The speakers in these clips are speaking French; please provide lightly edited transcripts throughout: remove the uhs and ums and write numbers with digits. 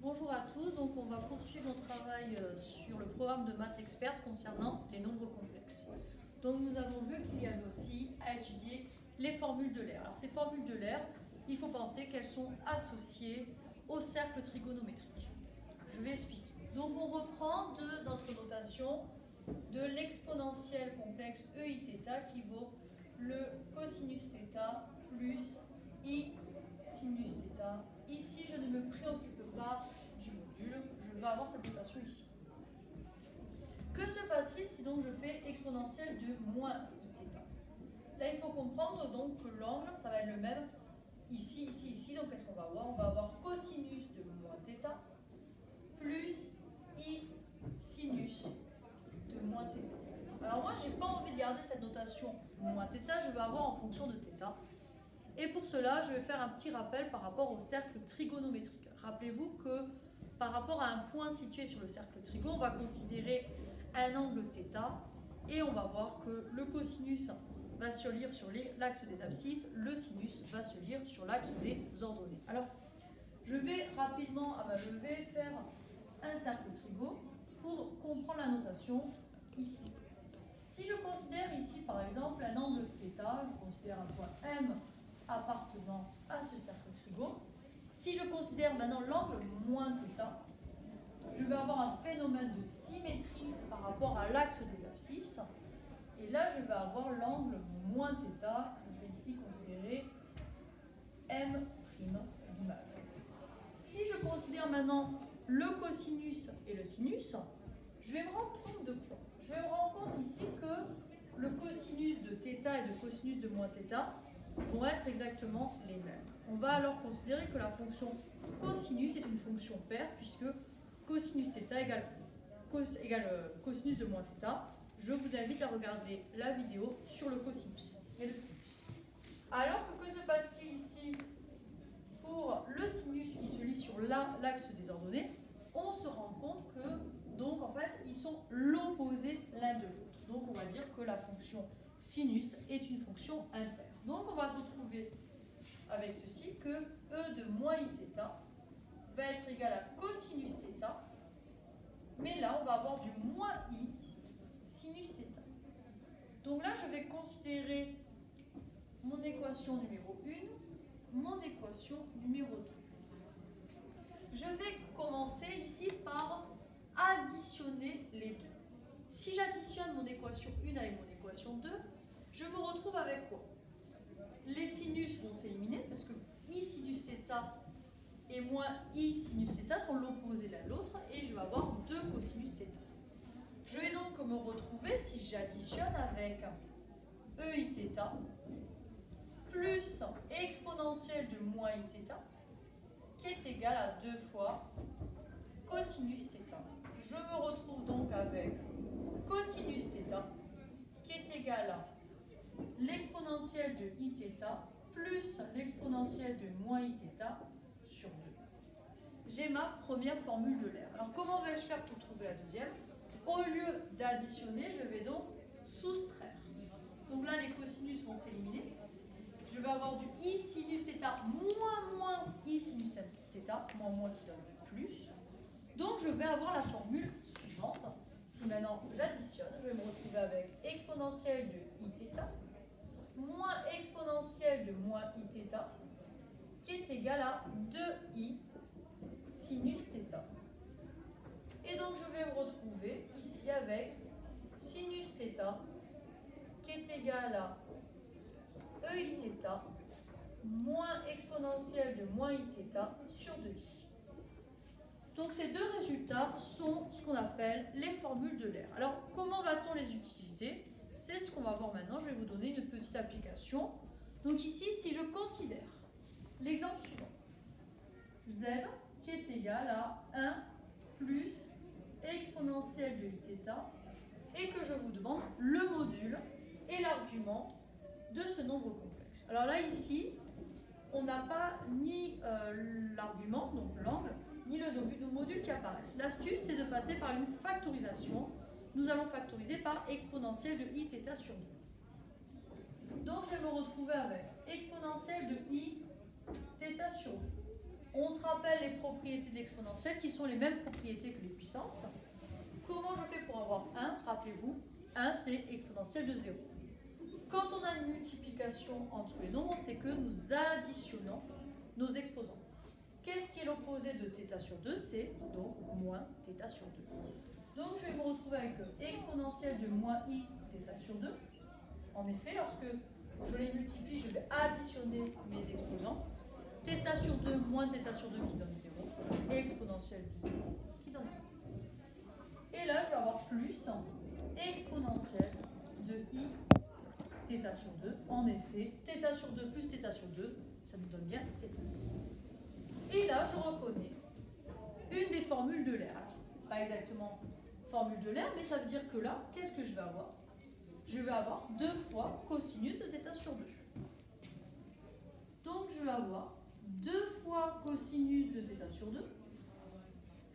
Bonjour à tous, donc on va poursuivre notre travail sur le programme de maths experte concernant les nombres complexes. Donc nous avons vu qu'il y avait aussi à étudier les formules d'Euler. Alors ces formules d'Euler, il faut penser qu'elles sont associées au cercle trigonométrique. Je vais expliquer. Donc on reprend de notre notation de l'exponentielle complexe EIθ qui vaut le cosinus θ plus I sinus θ. Ici, je ne me préoccupe pas du module, je vais avoir cette notation ici. Que se passe-t-il si donc je fais exponentielle de moins Iθ? Là, il faut comprendre donc que l'angle, ça va être le même ici, ici, ici. Donc, qu'est-ce qu'on va avoir? On va avoir cosinus de moins θ plus I sinus de moins θ. Alors moi, je n'ai pas envie de garder cette notation moins θ, je vais avoir en fonction de θ. Et pour cela, je vais faire un petit rappel par rapport au cercle trigonométrique. Rappelez-vous que par rapport à un point situé sur le cercle trigo, on va considérer un angle θ et on va voir que le cosinus va se lire sur l'axe des abscisses, le sinus va se lire sur l'axe des ordonnées. Alors, je vais rapidement à ma levée faire un cercle trigo pour comprendre la notation ici. Si je considère ici par exemple un angle θ, je considère un point M appartenant à ce cercle trigo. Si je considère maintenant l'angle moins θ, je vais avoir un phénomène de symétrie par rapport à l'axe des abscisses. Et là, je vais avoir l'angle moins θ. Je vais ici considérer M' d'image. Si je considère maintenant le cosinus et le sinus, je vais me rendre compte de quoi? Je vais me rendre compte ici que le cosinus de θ et le cosinus de moins θ vont être exactement les mêmes. On va alors considérer que la fonction cosinus est une fonction paire puisque cosinus θ égale cosinus de moins θ. Je vous invite à regarder la vidéo sur le cosinus et le sinus. Alors que se passe-t-il ici pour le sinus qui se lit sur l'axe des ordonnées? On se rend compte que, donc en fait, ils sont l'opposé l'un de l'autre. Donc on va dire que la fonction sinus est une fonction impaire. Donc on va se retrouver avec ceci que E de moins Iθ va être égal à cosinus θ, mais là on va avoir du moins I sinus θ. Donc là je vais considérer mon équation numéro 1, mon équation numéro 2. Je vais commencer ici par additionner les deux. Si j'additionne mon équation 1 avec mon équation 2, je me retrouve avec quoi? Les sinus vont s'éliminer parce que I sinus θ et moins I sinus θ sont l'opposé l'un de l'autre et je vais avoir 2 cosinus θ. Je vais donc me retrouver, si j'additionne avec EIθ plus exponentielle de moins Iθ qui est égal à 2 fois cosinus θ. Je me retrouve donc avec cosinus θ qui est égal à l'exponentielle de Iθ plus l'exponentielle de moins Iθ sur 2. J'ai ma première formule d'Euler. Alors comment vais-je faire pour trouver la deuxième? Au lieu d'additionner, je vais donc soustraire. Donc là, les cosinus vont s'éliminer. Je vais avoir du I sinus θ moins I sinus θ, moins qui donne plus. Donc je vais avoir la formule suivante. Si maintenant j'additionne, je vais me retrouver avec exponentielle de Iθ moins exponentielle de moins Iθ qui est égal à 2i sinus θ. Et donc je vais me retrouver ici avec sinus θ qui est égal à EIθ moins exponentielle de moins Iθ sur 2i. Donc ces deux résultats sont ce qu'on appelle les formules d'Euler. Alors comment va-t-on les utiliser? C'est ce qu'on va voir maintenant. Je vais vous donner une petite application. Donc ici, si je considère l'exemple suivant, z qui est égal à 1 plus exponentielle de Iθ et que je vous demande le module et l'argument de ce nombre complexe. Alors là, ici, on n'a pas ni l'argument, donc l'angle, ni le module qui apparaissent. L'astuce, c'est de passer par une factorisation. Nous allons factoriser par exponentielle de Iθ sur 2. Donc je vais me retrouver avec exponentielle de Iθ sur 2. On se rappelle les propriétés de l'exponentielle qui sont les mêmes propriétés que les puissances. Comment je fais pour avoir 1? Rappelez-vous, 1 c'est exponentielle de 0. Quand on a une multiplication entre les nombres, c'est que nous additionnons nos exposants. Qu'est-ce qui est l'opposé de θ sur 2? C'est donc moins θ sur 2. Donc je vais me retrouver avec exponentielle de moins i θ sur 2. En effet, lorsque je les multiplie, je vais additionner mes exposants. θ sur 2 moins θ sur 2 qui donne 0. Et exponentielle de 0 qui donne 1. Et là, je vais avoir plus exponentielle de i θ sur 2. En effet, θ sur 2 plus θ sur 2, ça nous donne bien θ. Et là, je reconnais une des formules de l'air. Pas exactement formule de l'air, mais ça veut dire que là, qu'est-ce que je vais avoir? Je vais avoir 2 fois cosinus de θ sur 2. Donc, je vais avoir 2 fois cosinus de θ sur 2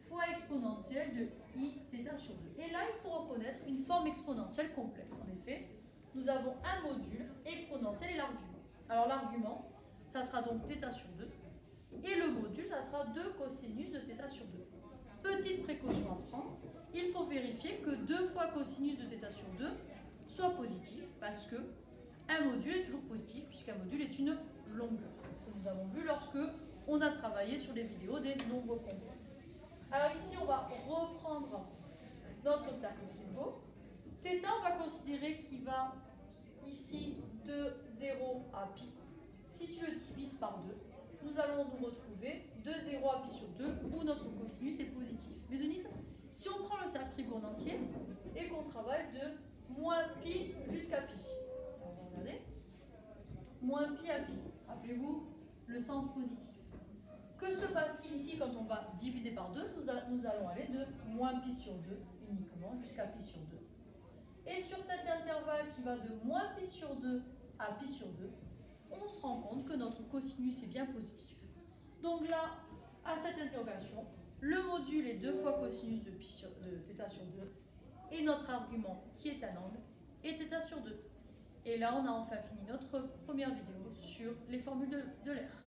fois exponentielle de i θ sur 2. Et là, il faut reconnaître une forme exponentielle complexe. En effet, nous avons un module exponentiel et l'argument. Alors, l'argument, ça sera donc θ sur 2. Et le module, ça sera 2 cosinus de θ sur 2. Petite précaution à prendre, il faut vérifier que 2 fois cosinus de θ sur 2 soit positif, parce que un module est toujours positif, puisqu'un module est une longueur. C'est ce que nous avons vu lorsque on a travaillé sur les vidéos des nombres complexes. Alors ici, on va reprendre notre cercle Trilbo. θ, on va considérer qu'il va ici de 0 à pi. Si tu le divises par 2, nous allons nous retrouver de 0 à pi sur 2, où notre cosinus est positif. Mais Denise, si on prend le cercle Trilbo en entier et qu'on travaille de moins pi jusqu'à pi, alors on va regarder, moins pi à pi, rappelez-vous le sens positif. Que se passe-t-il ici quand on va diviser par 2? Nous allons aller de moins pi sur 2 uniquement jusqu'à pi sur 2. Et sur cet intervalle qui va de moins pi sur 2 à pi sur 2, on se rend compte que notre cosinus est bien positif. Donc là, à cette interrogation, le module est 2 fois cosinus de θ sur 2 et notre argument, qui est un angle, est θ sur 2. Et là, on a enfin fini notre première vidéo sur les formules de l'air.